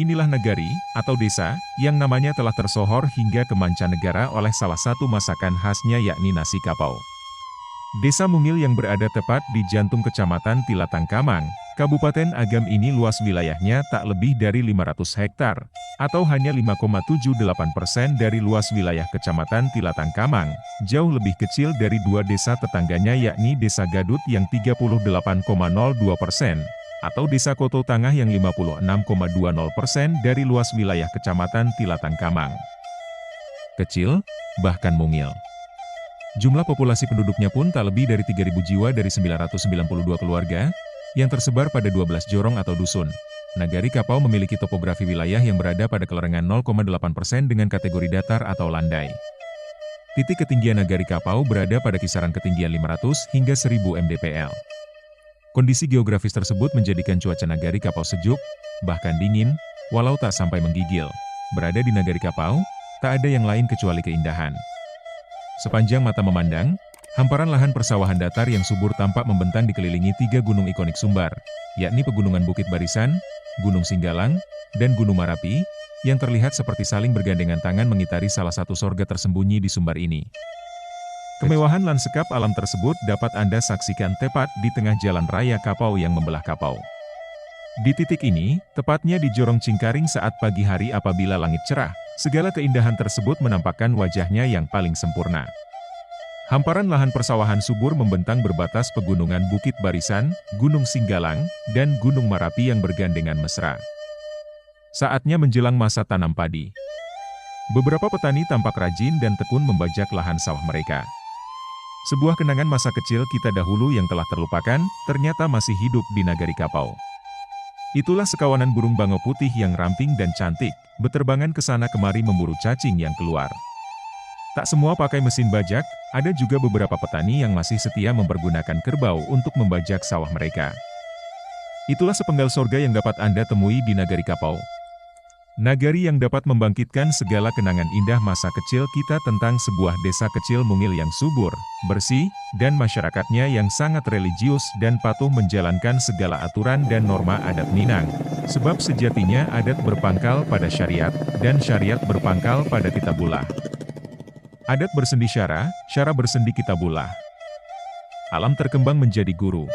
Inilah negari, atau desa, yang namanya telah tersohor hingga ke mancanegara oleh salah satu masakan khasnya yakni nasi kapau. Desa Mungil yang berada tepat di jantung Kecamatan Tilatang Kamang, Kabupaten Agam ini luas wilayahnya tak lebih dari 500 hektar, atau hanya 5,78% dari luas wilayah Kecamatan Tilatang Kamang, jauh lebih kecil dari dua desa tetangganya yakni Desa Gadut yang 38,02%, atau Desa Koto Tangah yang 56,20% dari luas wilayah Kecamatan Tilatang Kamang. Kecil, bahkan mungil. Jumlah populasi penduduknya pun tak lebih dari 3.000 jiwa dari 992 keluarga, yang tersebar pada 12 jorong atau dusun. Nagari Kapau memiliki topografi wilayah yang berada pada kelerengan 0,8% dengan kategori datar atau landai. Titik ketinggian Nagari Kapau berada pada kisaran ketinggian 500 hingga 1000 mdpl. Kondisi geografis tersebut menjadikan cuaca Nagari Kapau sejuk, bahkan dingin, walau tak sampai menggigil. Berada di Nagari Kapau, tak ada yang lain kecuali keindahan. Sepanjang mata memandang, hamparan lahan persawahan datar yang subur tampak membentang dikelilingi 3 gunung ikonik Sumbar, yakni Pegunungan Bukit Barisan, Gunung Singgalang, dan Gunung Marapi, yang terlihat seperti saling bergandengan tangan mengitari salah satu sorga tersembunyi di Sumbar ini. Kemewahan lanskap alam tersebut dapat Anda saksikan tepat di tengah jalan raya Kapau yang membelah Kapau. Di titik ini, tepatnya di Jorong Cingkaring saat pagi hari apabila langit cerah, segala keindahan tersebut menampakkan wajahnya yang paling sempurna. Hamparan lahan persawahan subur membentang berbatas pegunungan Bukit Barisan, Gunung Singgalang, dan Gunung Marapi yang bergandengan mesra. Saatnya menjelang masa tanam padi. Beberapa petani tampak rajin dan tekun membajak lahan sawah mereka. Sebuah kenangan masa kecil kita dahulu yang telah terlupakan, ternyata masih hidup di Nagari Kapau. Itulah sekawanan burung bangau putih yang ramping dan cantik, beterbangan ke sana kemari memburu cacing yang keluar. Tak semua pakai mesin bajak, ada juga beberapa petani yang masih setia mempergunakan kerbau untuk membajak sawah mereka. Itulah sepenggal sorga yang dapat Anda temui di Nagari Kapau. Nagari yang dapat membangkitkan segala kenangan indah masa kecil kita tentang sebuah desa kecil mungil yang subur, bersih, dan masyarakatnya yang sangat religius dan patuh menjalankan segala aturan dan norma adat Minang. Sebab sejatinya adat berpangkal pada syariat, dan syariat berpangkal pada kitabullah. Adat bersendi syara, syara bersendi kitabullah. Alam terkembang menjadi guru.